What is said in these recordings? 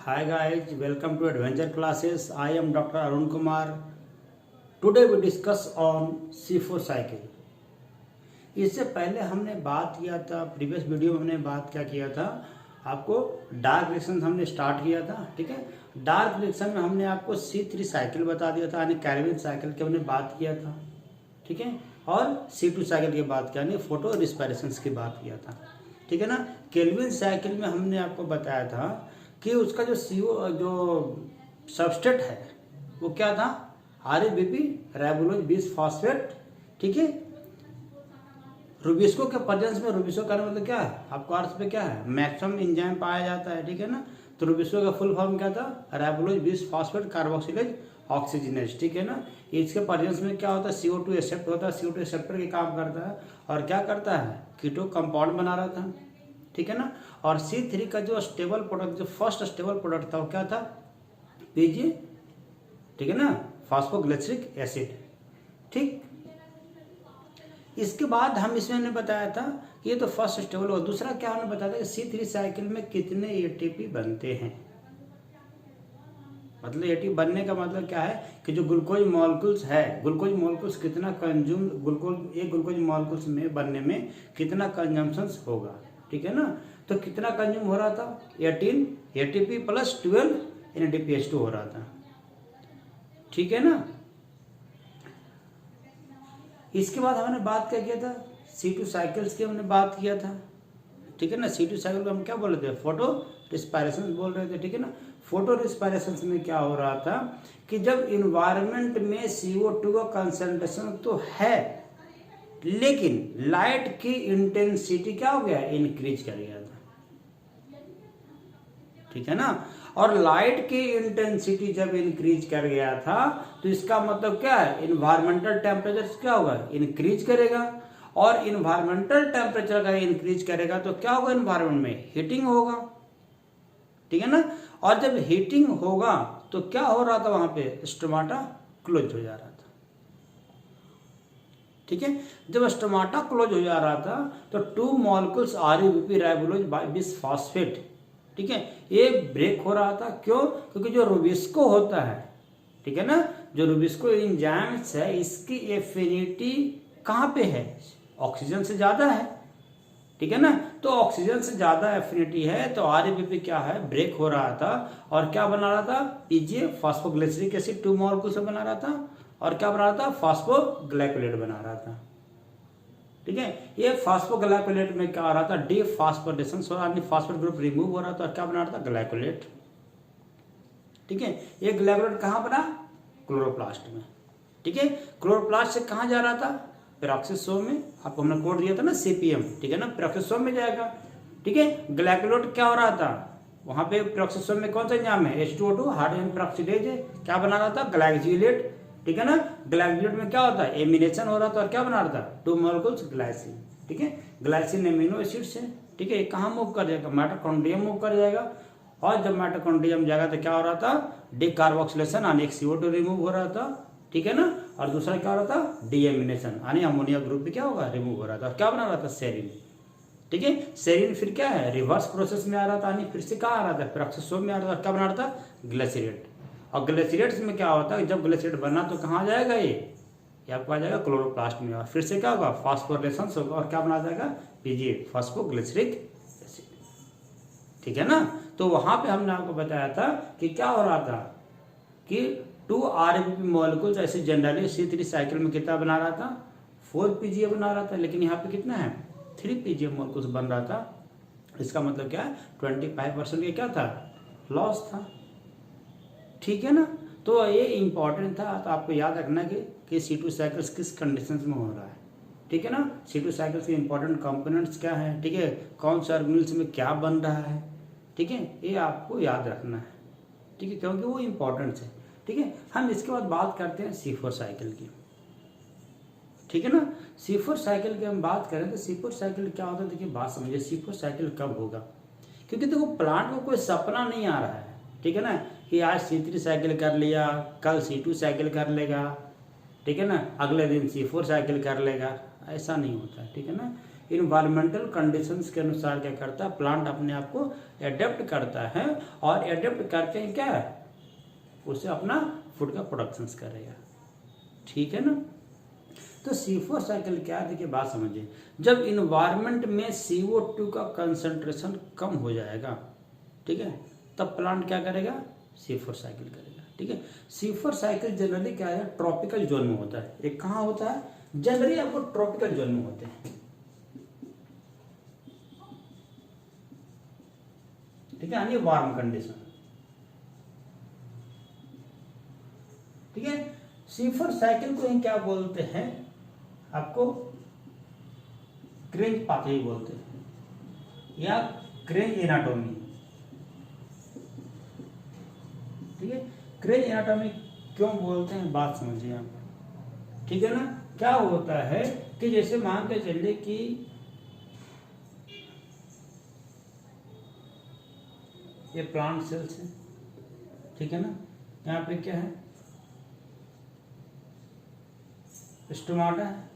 Hi guys, welcome to Adventure Classes. I am Dr. Arun Kumar. Today we discuss on C4 cycle. इससे पहले हमने बात किया था, प्रीवियस वीडियो में हमने बात क्या किया था, आपको डार्क रिएक्शन हमने स्टार्ट किया था। ठीक है, डार्क रिएक्शन में हमने आपको C3 साइकिल बता दिया था, यानी कैल्विन साइकिल की हमने बात किया था। ठीक है, और C2 साइकिल की बात किया, यानी फोटो रिस्पायरेशंस की बात किया था। ठीक है ना, केल्विन साइकिल में हमने आपको बताया था कि उसका जो CO जो सबस्ट्रेट है वो क्या था, RBP राइबोलोज बिस फॉस्फेट। ठीक है, रुबिस्को के प्रेजेंस में, रुबिस्को का मतलब क्या है, आपको अर्थ पे क्या है, मैक्सिमम एंजाइम पाया जाता है। ठीक है ना, तो रुबिस्को का फुल फॉर्म क्या था, राइबोलोज बिस फॉस्फेट कार्बोक्सिलेज ऑक्सीजनेज। ठीक है ना, इसके प्रेजेंस में क्या होता है, CO2 एक्सेप्ट होता है, CO2 एक्सेप्टर के काम करता है और क्या करता है, कीटो कंपाउंड बना रहा था। ठीक है ना, और C3 का जो स्टेबल प्रोडक्ट, जो फर्स्ट स्टेबल प्रोडक्ट था वो क्या था, PG। ठीक है ना, फॉस्फोग्लिसरिक एसिड। ठीक, इसके बाद हम इसमें ने बताया था कि ये तो फर्स्ट स्टेबल हुआ। दूसरा क्या हमने बताया था कि C3 साइकिल में कितने ATP बनते हैं। मतलब ATP बनने का मतलब क्या है कि जो ग्लूकोज मॉलिक्यूल्स है, ग्लूकोज मॉलिक्यूल्स कितना कंज्यूम, ग्लूकोज एक ग्लूकोज मॉलिक्यूल्स में बनने में कितना कंजम्पशन होगा। ठीक है ना, तो कितना कंज्यूम हो रहा था, 18 ATP प्लस 12 NADPH2 हो रहा था। ठीक है ना, इसके बाद हमने बात क्या किया था, C2 साइकिल्स की हमने बात किया था। ठीक है ना, C2 साइकिल को हम क्या बोल रहे थे, फोटो रिस्पायरेशन बोल रहे थे। ठीक है ना, फोटो रिस्पायरेशन में क्या हो रहा था कि जब इन्वायरमेंट में CO2 का कंसंट्रेशन तो है, लेकिन लाइट की इंटेंसिटी क्या हो गया, इंक्रीज कर गया था। ठीक है ना, और लाइट की इंटेंसिटी जब इंक्रीज कर गया था तो इसका मतलब क्या है, इन्वायरमेंटल टेम्परेचर क्या होगा, इंक्रीज करेगा। और इन्वायरमेंटल टेम्परेचर अगर इंक्रीज करेगा तो क्या होगा, इन्वायरमेंट में हीटिंग होगा। ठीक है ना, और जब हीटिंग होगा तो क्या हो रहा था, वहां पे स्टोमाटा क्लोज हो जा रहा था। ठीक है, जब स्टोमाटा क्लोज हो जा रहा था तो 2 मॉलिक्यूल्स RBP राइबोलोज बिस फॉस्फेट, ठीक है, ये ब्रेक हो रहा था। क्यों, क्योंकि जो रुबिस्को होता है, ठीक है ना, जो रुबिस्को एंजाइम्स है, इसकी एफिनिटी कहाँ पे है, ऑक्सीजन से ज्यादा है। ठीक है ना, तो ऑक्सीजन से ज्यादा एफिनिटी है तो RBP क्या है, ब्रेक हो रहा था और क्या बना रहा था, PGA फॉस्फोग्लिसरिक एसिड 2 मॉलिक्यूल से बना रहा था और क्या बना रहा था, फॉस्फोग्लाइकोलेट बना रहा था। ठीक है, ये फॉस्फोग्लाइकोलेट में क्या आ रहा था, डीफॉस्फोरेशन हो रहा था, फॉस्फेट ग्रुप रिमूव हो रहा था और क्या बना रहा था, ग्लाइकोलेट। ठीक है, ये ग्लाइकोलेट कहाँ बना, क्लोरोप्लास्ट में। ठीक है, क्लोरोप्लास्ट से कहाँ जा रहा था, पेरोक्सिसोम में। आपको हमने कोड दिया था ना, CPM। ठीक है ना, पेरोक्सिसोम में जाएगा। ठीक है, ग्लाइकोलेट क्या हो रहा था, वहां पे पेरोक्सिसोम में कौन सा एंजाइम है, H2O2 हाइड्रोजन पेरोक्साइडेज है, क्या बना रहा था, ग्लाइकोलेट। ठीक है ना, ग्लाइकोलेट में क्या होता है, एमिनेशन हो रहा था और क्या बना रहा था, 2 मॉलिक्यूल्स ग्लाइसिन। ठीक है, ग्लाइसिन एमिनो एसिड्स है। ठीक है, कहाँ मूव कर जाएगा, माइटोकॉन्ड्रियम मूव कर जाएगा। और जब माइटोकॉन्ड्रियम जाएगा तो क्या हो रहा था, डिकार्बोक्सिलेशन, यानी एक CO2 रिमूव हो रहा था। ठीक है ना, और दूसरा क्या हो रहा था, डीएमिनेशन, यानी अमोनिया ग्रुप भी क्या होगा, रिमूव हो रहा था और क्या बना रहा था, सेरीन। ठीक है, सेरीन फिर क्या है, रिवर्स प्रोसेस में आ रहा था, यानी फिर से कहाँ आ रहा था, पेरोक्सिसोम में आ रहा था, क्या बना रहा था, ग्लिसरेट। और ग्लिसरेट्स में क्या होता है, जब ग्लिसरेट बना तो कहाँ जाएगा, ये आपको आ जाएगा क्लोरोप्लास्ट में, और फिर से क्या होगा, फॉस्फोरिलेशन होगा और क्या बना जाएगा, PGA फॉस्फोग्लिसरिक एसिड। ठीक है ना, तो वहां पे हमने आपको बताया था कि क्या हो रहा था कि 2 RBP मॉलिक्यूल्स ऐसे जनरली C3 साइकिल में कितना बना रहा था, 4 PGA बना रहा था, लेकिन यहाँ पे कितना है, 3 PGA मॉलिक्यूल्स बन रहा था। इसका मतलब क्या है, 25% ये क्या था, लॉस था। ठीक है ना, तो ये इंपॉर्टेंट था, तो आपको याद रखना कि C2 साइकिल्स किस कंडीशन में हो रहा है। ठीक है ना, C2 साइकिल्स के इंपॉर्टेंट कंपोनेंट्स क्या है, ठीक है, कौन सा ऑर्गेनिल्स में क्या बन रहा है। ठीक है, ये आपको याद रखना है। ठीक है, क्योंकि वो इंपॉर्टेंट है। ठीक है, हम इसके बाद बात करते हैं C4 साइकिल की। ठीक है ना, C4 साइकिल की हम बात करें तो C4 साइकिल क्या होता है, देखिए बात समझिए, C4 साइकिल कब होगा, क्योंकि देखो प्लांट को कोई सपना नहीं आ रहा है। ठीक है ना, कि आज C3 साइकिल कर लिया, कल C2 साइकिल कर लेगा। ठीक है ना, अगले दिन C4 साइकिल कर लेगा, ऐसा नहीं होता है। ठीक है ना, इन्वायरमेंटल कंडीशंस के अनुसार क्या करता है, प्लांट अपने आप को एडेप्ट करता है और एडेप्ट करके क्या है, उसे अपना फूड का प्रोडक्शन करेगा। ठीक है ना। तो C4 साइकिल क्या है, देखिए बात समझिए, जब इन्वायरमेंट में CO2 का कंसंट्रेशन कम हो जाएगा, ठीक है, तब प्लांट क्या करेगा, C4 साइकिल करेगा। ठीक है। C4 साइकिल जनरली क्या है, ट्रॉपिकल जोन में होता है। एक कहाँ होता है, जनरली आपको ट्रॉपिकल जोन में होते हैं। ठीक है, यानी वार्म कंडीशन। ठीक है। C4 साइकिल को क्या बोलते हैं, आपको क्रेंज पाथवे बोलते हैं या क्रेंज एनाटॉमी। ठीक है, क्रेंज एनाटॉमी क्यों बोलते हैं, बात समझिए आप। ठीक है ना। क्या होता है कि जैसे मान के चलिए कि ये प्लांट सेल्स है, ठीक है ना, यहाँ पे क्या है, स्टोमाटा है।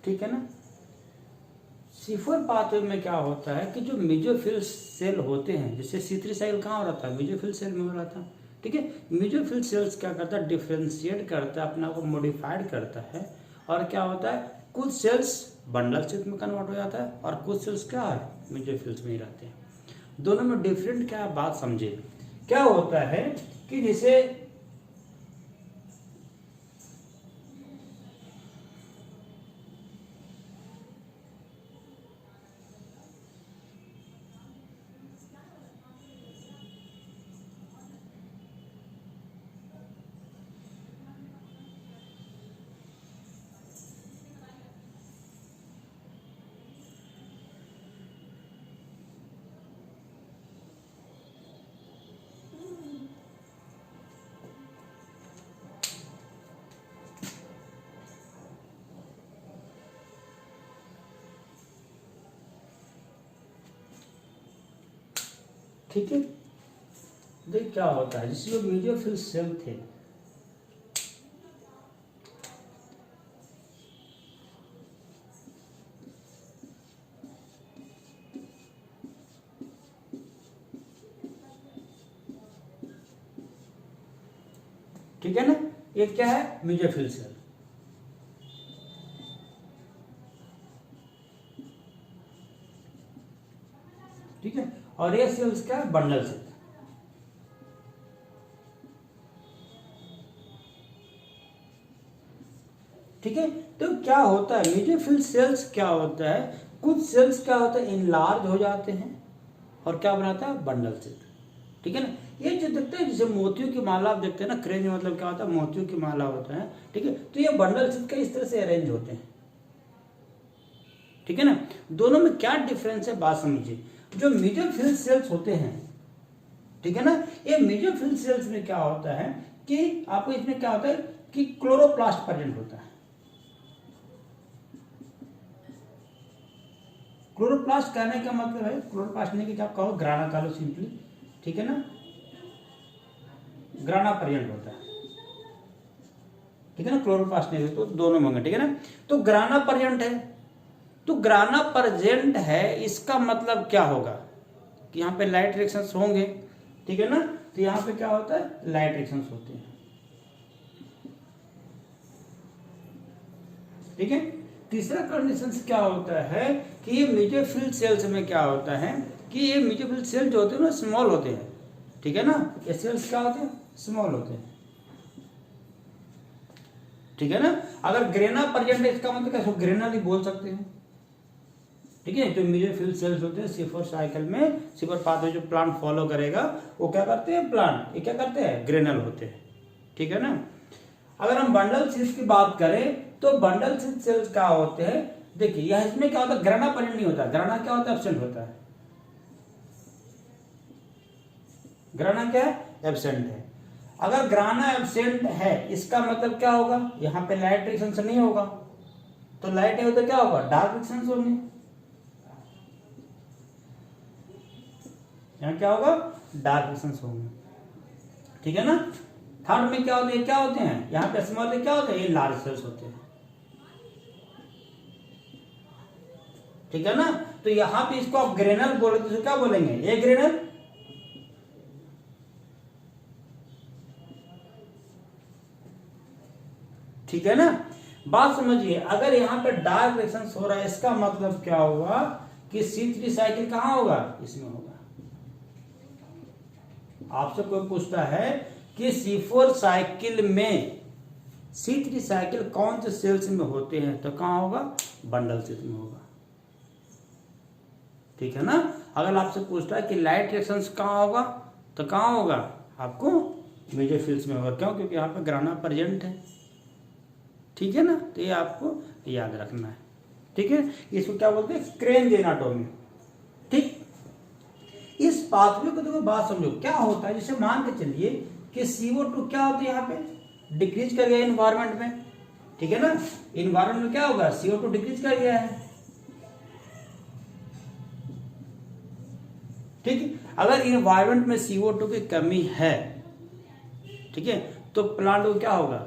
ठीक है ना। C4 पाथवे में क्या होता है कि जो मेसोफिल सेल होते हैं, जैसे C3 साइकिल कहाँ हो रहा था, मेसोफिल सेल में हो रहा था। ठीक है। मेसोफिल सेल्स क्या करता है, डिफ्रेंशिएट करता है, अपना को मॉडिफाइड करता है, और क्या होता है, कुछ सेल्स बंडल सेल्स में कन्वर्ट हो जाता है और कुछ सेल्स क्या है, मेसोफिल्स में ही रहते हैं। दोनों में डिफरेंट क्या बात समझे। क्या होता है कि जैसे ठीक है, देख क्या होता है, जिसमें मेसोफिल सेल थे, ठीक है ना, ये क्या है, मेसोफिल सेल। ठीक है, और ये सेल्स क्या है, बंडल सेल। ठीक है। तो क्या होता है, मेसोफिल सेल्स क्या होता है, कुछ सेल्स क्या होता है, इनलार्ज हो जाते हैं और क्या बनाता है, बंडल सेल। ठीक है ना। ये जो देखते हैं, जैसे मोतियों की माला आप देखते हैं ना, क्रेंज मतलब क्या होता है, मोतियों की माला होता है। ठीक है। तो ये बंडल सेल का इस तरह से अरेंज होते हैं। ठीक है ना। दोनों में क्या डिफरेंस है, बात समझिए। जो मेसोफिल सेल्स होते हैं, ठीक है ना, ये मेसोफिल सेल्स में क्या होता है कि आपको इसमें क्या होता है कि क्लोरोप्लास्ट प्रेजेंट होता है। क्लोरोप्लास्ट कहने का मतलब है, क्लोरोप्लास्ट नहीं कि क्या कहो, ग्राना कह लो सिंपली। ठीक है ना, ग्राना प्रेजेंट होता है। ठीक है ना, क्लोरोप्लास्ट नहीं तो दोनों मंगे। ठीक है ना। तो ग्राना प्रेजेंट है, तो ग्राना प्रेजेंट है, इसका मतलब क्या होगा कि यहाँ पे लाइट रिएक्शंस होंगे। ठीक है ना। तो यहाँ पे क्या होता है, लाइट रिएक्शंस होते हैं। ठीक है। तीसरा कंडीशन क्या होता है कि ये मेसोफिल सेल्स में क्या होता है कि ये मेसोफिल सेल जो होते हैं ना, स्मॉल होते हैं। ठीक है ना, ये सेल्स क्या होते हैं, स्मॉल होते हैं। ठीक है ना। अगर ग्रेना प्रेजेंट है, इसका मतलब क्या, ग्रेना भी बोल सकते हैं। ठीक है। जो मेसोफिल सेल्स होते हैं C4 साइकिल में, C4 पाथवे जो प्लांट फॉलो करेगा, वो क्या करते हैं, प्लांट ये क्या करते हैं, ग्रेनल होते हैं। ठीक है ना। अगर हम बंडल सेल्स की बात करें तो बंडल सेल्स क्या होते हैं, देखिए यह इसमें क्या होता है, ग्राना प्रेजेंट नहीं होता। ग्राना क्या होता है, एब्सेंट होता है। ग्राना क्या है, एब्सेंट है। अगर ग्राना एब्सेंट है, इसका मतलब क्या होगा, यहाँ पे लाइट रिएक्शन नहीं होगा। तो लाइट नहीं होता, क्या होगा, डार्क रिएक्शन होंगे। यहाँ क्या होगा, डार्क रिएक्शन होंगे। ठीक है ना। थर्ड में क्या होते हैं, यहाँ पे स्मॉल में क्या होते हैं, ये लार्ज सेल्स होते हैं। ठीक है ना। तो यहां पे इसको आप ग्रेनल बोले तो क्या बोलेंगे, ए ग्रेनल। ठीक है ना। बात समझिए, अगर यहाँ पे डार्क रिएक्शन हो रहा है इसका मतलब क्या होगा कि C3 साइकिल कहां होगा, इसमें होगा। आपसे कोई पूछता है कि C4 साइकिल में C3 साइकिल कौन से सेल्स में होते हैं, तो कहां होगा, बंडल सेल्स में होगा। ठीक है ना। अगर आपसे पूछता है कि लाइट रिएक्शन कहां होगा, तो कहां होगा, आपको मेसोफिल्स में होगा। क्यों, क्योंकि यहाँ पे ग्राना प्रेजेंट है। ठीक है ना। तो ये आपको याद रखना है। ठीक है, इसको क्या बोलते हैं, क्रेन्ज एनाटोमी। ठीक, इस पाथवे को देखो, बात समझो क्या होता है। जैसे मान के चलिए कि CO2 क्या होता है, यहाँ पे डिक्रीज कर गया इन्वायरमेंट में। ठीक है ना, इन्वायरमेंट में क्या होगा, CO2 डिक्रीज कर गया है। ठीक है, अगर इन्वायरमेंट में CO2 की कमी है, ठीक है, तो प्लांट को क्या होगा,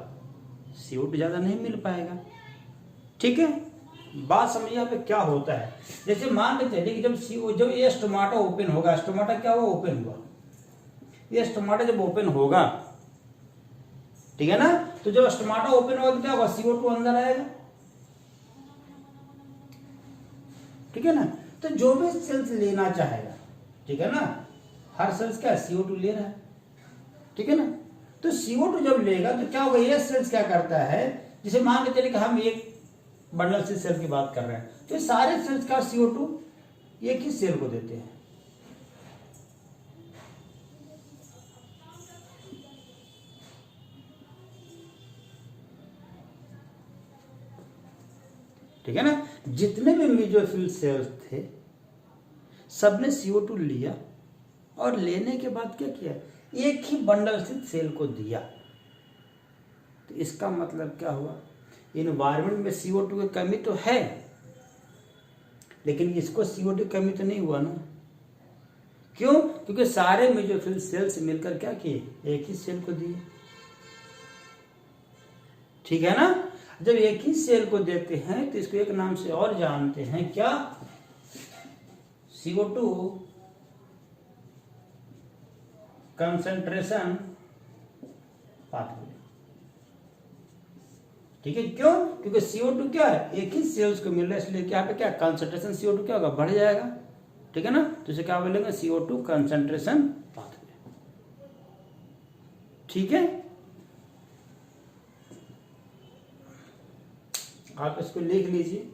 CO2 ज्यादा नहीं मिल पाएगा। ठीक है, बात समझिए यहाँ पे क्या होता है। जैसे मान के चलिए कि जब ये स्टोमाटा ओपन होगा, स्टोमाटा क्या हुआ, ओपन हुआ। ये स्टोमाटा जब ओपन होगा, ठीक है ना, तो जब स्टोमाटा ओपन होगा तो क्या होगा, CO2 अंदर आएगा। ठीक है ना। तो जो भी सेल्स लेना चाहेगा, ठीक है ना, हर सेल्स क्या CO2 ले रहा है। ठीक है ना। तो CO2 जब लेगा तो क्या होगा, ये सेल्स क्या करता है, जैसे मान के चलिए कि हम एक बंडल से सेल की बात कर रहे हैं, तो सारे सेल्स का CO2 एक ही सेल को देते हैं। ठीक है ना। जितने भी मेसोफिल सेल्स थे सबने CO2 लिया और लेने के बाद क्या किया, एक ही बंडल से सेल को दिया। तो इसका मतलब क्या हुआ, इन्वायरमेंट में CO2 की कमी तो है, लेकिन इसको CO2 की कमी तो नहीं हुआ ना। क्यों, क्योंकि सारे मेसोफिल सेल्स मिलकर क्या किए, एक ही सेल को दिए। ठीक है ना। जब एक ही सेल को देते हैं तो इसको एक नाम से और जानते हैं, क्या, CO2 कंसंट्रेशन पाथवे। ठीक है, क्यों, क्योंकि CO2 क्या है, एक ही सेल्स को मिल रहा है, इसलिए क्या पे क्या कंसंट्रेशन CO2 क्या होगा, बढ़ जाएगा। ठीक है ना। तो इसे क्या बोलेंगे, CO2 कंसंट्रेशन पाथवे। ठीक है, आप इसको लिख लीजिए।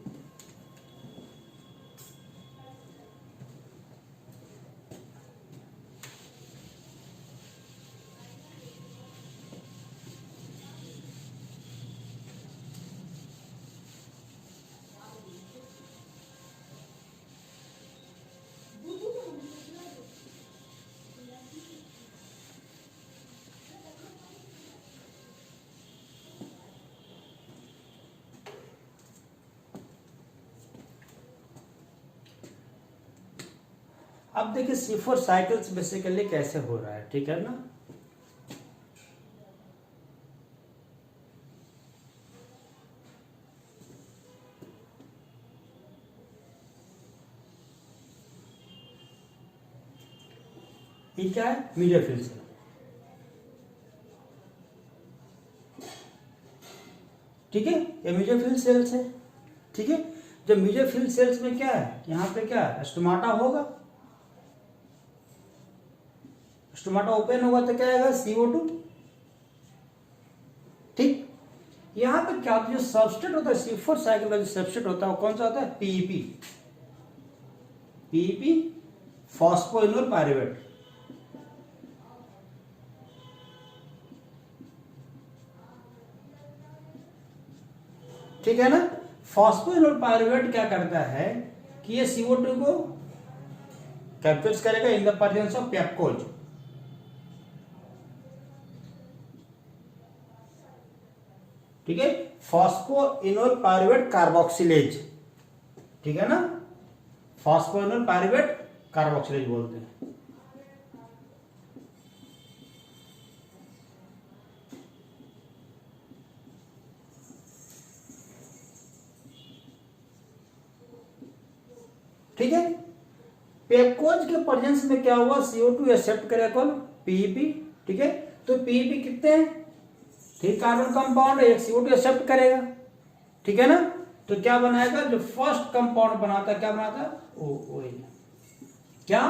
अब देखिए C4 साइकिल्स बेसिकली कैसे हो रहा है। ठीक है ना। ये क्या है, मेसोफिल सेल। ठीक है, ये मेसोफिल सेल्स है। ठीक है, जब मेसोफिल सेल्स में क्या है, यहाँ पे क्या है, स्टोमाटा होगा। स्टोमाटा ओपन होगा तो क्या आएगा, CO2। ठीक, यहां पे क्या जो सबस्ट्रेट होता है C4 साइकिल का, जो सबस्ट्रेट होता है वो कौन सा होता है, PEP। PEP phosphoenol pyruvate. ठीक है ना। फॉस्फोइनोल पायरुवेट क्या करता है कि ये CO2 को कैप्चर करेगा इन द प्रेजेंस ऑफ पेप्कोज। ठीक है, फॉस्फोइनोल पायरुवेट कार्बोक्सिलेज। ठीक है ना, फॉस्फोइनोल पायरुवेट कार्बोक्सिलेज बोलते हैं। ठीक है। पेकोज के प्रेजेंस में क्या हुआ, CO2 एक्सेप्ट करेगा कौन, PEP, ठीक है। तो PEP कितने हैं, 3 कार्बन कंपाउंड, एक CO2 एक्सेप्ट करेगा, ठीक है ना। तो क्या बनाएगा, जो फर्स्ट कंपाउंड बनाता है क्या बनाता है, OH, क्या,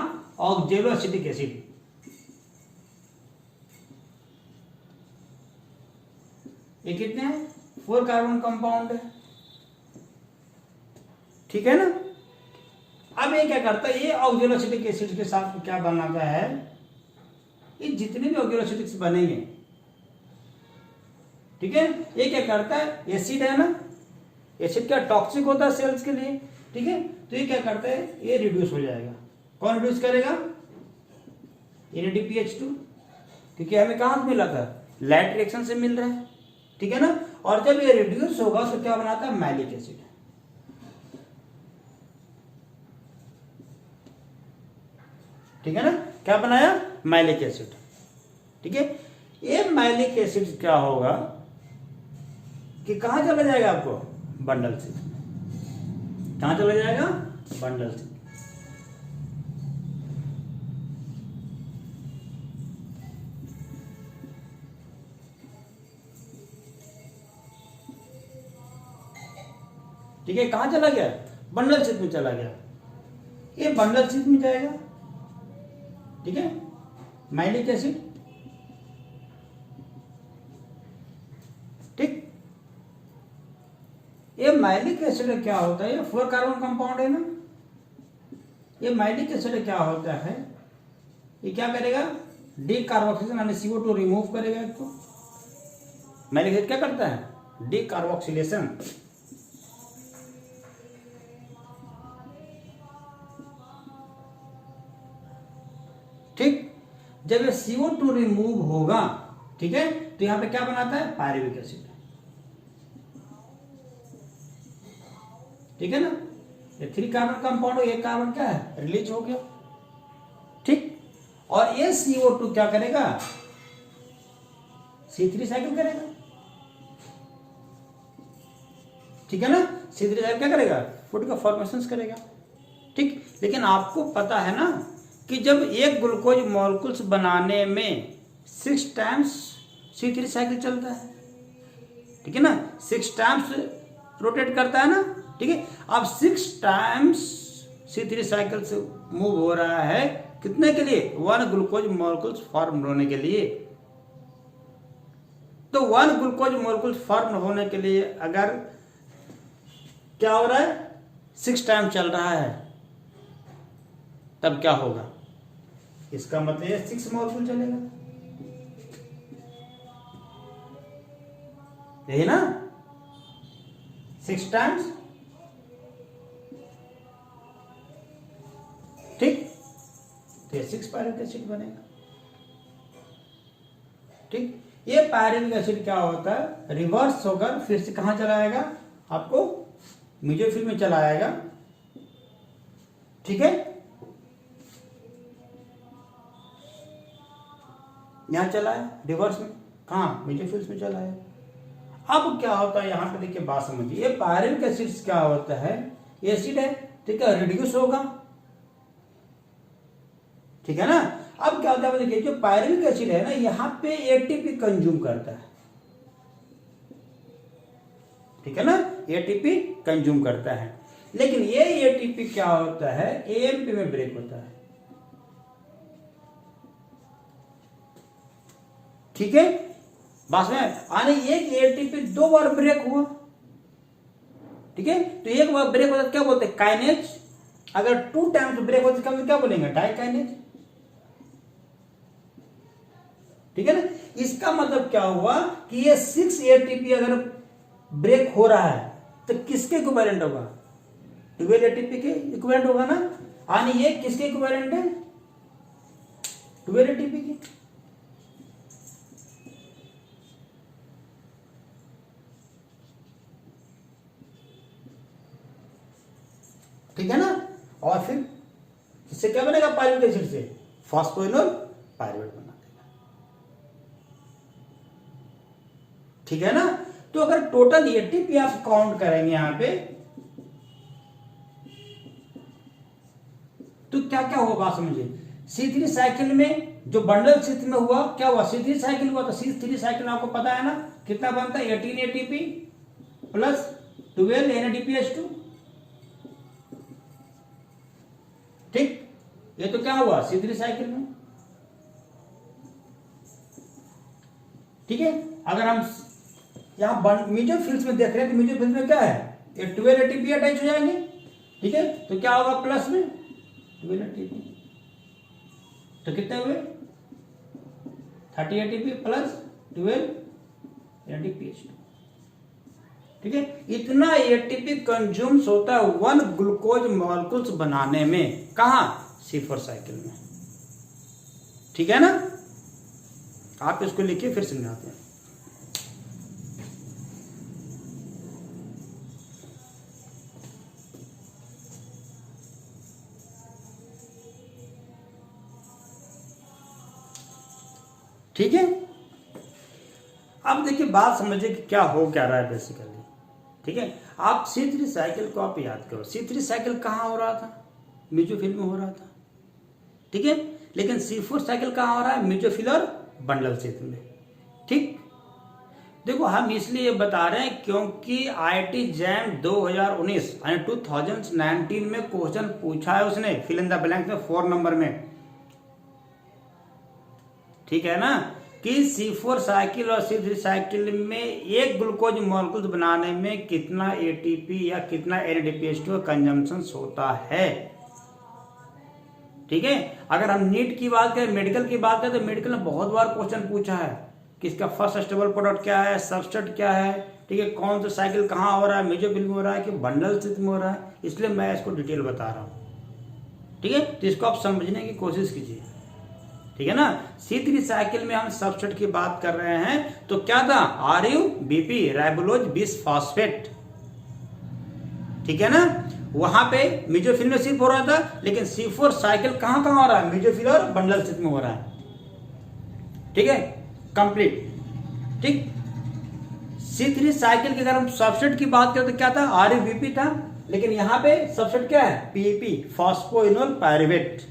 ऑक्जेलो एसिटिक एसिड। ये कितने हैं, 4 कार्बन कंपाउंड है, ठीक है ना। अब ये क्या करता है, ये ऑक्जेलो एसिटिक एसिड के साथ क्या बनाता है, ये जितने भी ऑक्जेलो एसिडिक्स बनेंगे, ठीक है, ये क्या करता है, एसिड है ना, एसिड क्या टॉक्सिक होता है सेल्स के लिए, ठीक है। तो ये क्या करता है, ये रिड्यूस हो जाएगा, कौन रिड्यूस करेगा, NADPH2, क्योंकि हमें कहां से मिला था, लाइट रिएक्शन से मिल रहा है, ठीक है ना। और जब ये रिड्यूस होगा तो क्या बनाता है, मैलिक एसिड, ठीक है ना। क्या बनाया, मैलिक एसिड, ठीक है। ये मैलिक एसिड क्या होगा कि कहां चला जाएगा आपको, बंडल से, कहां चला जाएगा, बंडल से, ठीक है। कहां चला गया, बंडल शीट में चला गया, ये बंडल शीट में जाएगा, ठीक है, मैलिक एसिड, ठीक। ये मैलिक एसिड क्या होता है, ये 4 कार्बन कंपाउंड है ना, ये मैलिक एसिड क्या होता है, ये क्या करेगा, डी कार्बोक्सिलेशन यानी CO2 रिमूव करेगा इसको। मैलिक एसिड क्या करता है, डी कार्बोक्सिलेशन, ठीक। जब ये CO2 रिमूव होगा, ठीक है, तो यहां पे क्या बनाता है, पायरुविक एसिड, ठीक है ना। ये 3 कार्बन कंपाउंड, एक कार्बन क्या है, रिलीज हो गया, ठीक। और ये CO2 क्या करेगा, C3 साइकिल करेगा, ठीक है ना। C3 साइकिल क्या करेगा, फूड का फॉर्मेशन करेगा, ठीक। लेकिन आपको पता है ना कि जब एक ग्लूकोज मॉलिक्यूल्स बनाने में 6 टाइम्स C3 साइकिल चलता है, ठीक है ना, 6 टाइम्स रोटेट करता है ना, ठीक है। अब 6 टाइम्स C3 साइकिल से मूव हो रहा है, कितने के लिए, 1 ग्लूकोज मॉलिक्यूल्स फॉर्म होने के लिए। तो 1 ग्लूकोज मॉलिक्यूल्स फॉर्म होने के लिए अगर क्या हो रहा है, 6 टाइम चल रहा है, तब क्या होगा, इसका मतलब 6 मॉलिक्यूल चलेगा, यही ना, 6 टाइम्स, ठीक। तो 6 पायरुविक एसिड बनेगा, ठीक। ये पायरुविक एसिड क्या होता है, रिवर्स होकर फिर से कहां चला आएगा, आपको मेसोफिल में चला आएगा, ठीक है। यहां चला है रिवर्स में, कहां, मेसोफिल्स में चला है। अब क्या होता है, यहां पे देखिए बात समझिए, ये पायरुविक एसिड क्या होता है, एसिड है, ठीक है, रिड्यूस होगा, ठीक है ना। अब क्या होता है, देखिए जो पायरुविक एसिड है ना, यहां पे ATP कंज्यूम करता है, ठीक है ना, ATP कंज्यूम करता है। लेकिन ये ATP क्या होता है, AMP में ब्रेक होता है, ठीक है। बात में आने, एक ATP 2 बार ब्रेक हुआ, ठीक है। तो एक बार ब्रेक होता है क्या बोलते हैं, काइनेज। अगर 2 टाइम्स ब्रेक होता है क्या बोलेंगे, डाइकाइनेज, ठीक है ना। इसका मतलब क्या हुआ कि ये 6 ATP अगर ब्रेक हो रहा है तो किसके इक्विवेलेंट होगा, 12 ATP के इक्विवेलेंट होगा ना, यानी ये किसके इक्विवेलेंट है, 12 ATP की, ठीक है ना। और फिर इससे क्या बनेगा, पायरुविक एसिड से फॉस्फोइनोल पायरुवेट बना देगा, ठीक है ना। तो अगर टोटल ATP आप काउंट करेंगे यहां पे, तो क्या क्या हुआ बात समझिए। C3 साइकिल में जो बंडल C3 में हुआ क्या हुआ, C3 साइकिल हुआ, तो C3 साइकिल आपको पता है ना कितना बनता है, 18 ATP प्लस 12 NADPH2। ठीक, ये तो क्या हुआ C3 साइकिल में। ठीक है, अगर हम यहाँ म्यूचुअल फील्ड्स में देख रहे हैं तो म्यूचुअल फील्ड में क्या है, ये 12 ATP अटैच हो जाएंगे। ठीक है, तो क्या होगा प्लस में 12 ATP, तो कितने हुए 30 ATP प्लस 12 NADPH2। ठीक है, इतना ATP कंज्यूम्स होता है 1 ग्लूकोज मॉलिक्यूल्स बनाने में, कहा C4 साइकिल में। ठीक है ना, आप इसको लिखिए फिर समझाते हैं। ठीक है, अब देखिए बात समझिए कि क्या हो क्या रहा है बेसिकली। ठीक है, आप C3 साइकिल को आप याद करो, C3 साइकिल कहाँ हो रहा था, म्यूचुअल में हो रहा था। ठीक है, लेकिन C4 साइकिल कहाँ हो रहा है, म्यूचुअल और बंडल क्षेत्र में। ठीक, देखो हम इसलिए ये बता रहे हैं क्योंकि IIT जैम 2019 यानी 2019 में क्वेश्चन पूछा है उसने, फिल इन द ब्लैंक में 4 नंबर में। ठीक है ना, कि C4 साइकिल और C3 साइकिल में एक ग्लूकोज मॉलिक्यूल बनाने में कितना ATP या कितना NADPH2 कंजम्पशन होता है। ठीक है, अगर हम नीट की बात करें, मेडिकल की बात करें, तो मेडिकल में बहुत बार क्वेश्चन पूछा है कि इसका फर्स्ट स्टेबल प्रोडक्ट क्या है, सबस्ट्रेट क्या है। ठीक है, कौन सा साइकिल कहाँ हो रहा है, मेजोफिल में हो रहा है कि बंडल स्थिति में हो रहा है, इसलिए मैं इसको डिटेल बता रहा हूँ। ठीक है, तो इसको आप समझने की कोशिश कीजिए। ठीक है ना, C3 साइकिल में हम सबस्ट्रेट की बात कर रहे हैं, तो क्या था RUBP राइबोलोज बिसफॉस्फेट। ठीक है ना, वहां पे मेजोफिल में सिर्फ हो रहा था, लेकिन C4 साइकिल कहां कहां हो रहा है, मेजोफिल और बंडल स्थिति में हो रहा है। ठीक है, कंप्लीट। ठीक, C3 साइकिल की अगर हम सबस्ट्रेट की बात करें तो क्या था, RUBP था, लेकिन यहां पे सबस्ट्रेट क्या है, PEP फॉस्फोइनोल पायरुवेट।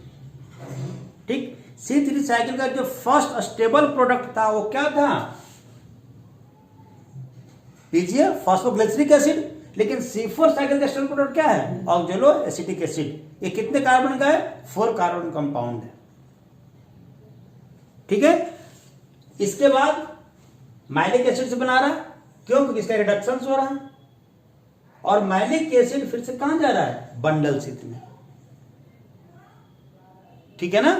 ठीक, C3 साइकिल का जो फर्स्ट स्टेबल प्रोडक्ट था वो क्या था, PGA फॉस्फोग्लिसरिक एसिड। लेकिन C4 साइकिल का स्टेबल प्रोडक्ट क्या है, ऑक्जेलो एसिटिक एसिड। ये कितने कार्बन का है, 4 कार्बन कंपाउंड है। ठीक है, इसके बाद माइलिक एसिड से बना रहा है, क्यों, क्योंकि इसका रिडक्शन हो रहा है, और माइलिक एसिड फिर से कहां जा रहा है, बंडल स्थिति में। ठीक है ना,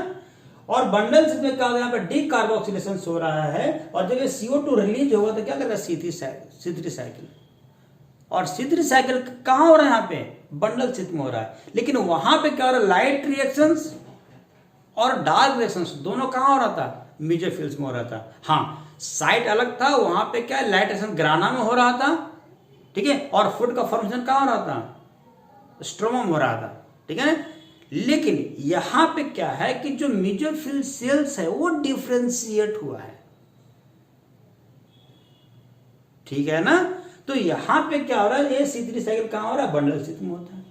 और बंडल स्थिति में क्या होगा, यहाँ पे डीकार्बोक्सिलेशन हो रहा है, और जब ये CO2 रिलीज होगा तो क्या करेगा C3 साइकिल। और C3 साइकिल कहां हो रहा है, यहाँ पे बंडल स्थिति में हो रहा है, लेकिन वहां पे क्या हो रहा है, लाइट रिएक्शंस और डार्क रिएक्शंस दोनों कहां हो रहा था, मेसोफिल्स में हो रहा था। हाँ, साइट अलग था, वहां पे क्या लाइट रिएक्शन ग्राना में हो रहा था। ठीक है, और फूड का फॉर्मेशन कहां हो रहा था, स्ट्रोमा में हो रहा था। ठीक है ना, लेकिन यहां पे क्या है कि जो मेसोफिल सेल्स है वो डिफ्रेंशिएट हुआ है। ठीक है ना, तो यहां पे क्या हो रहा है, ये C3 साइकिल कहां हो रहा है, बंडल स्थिति में होता है।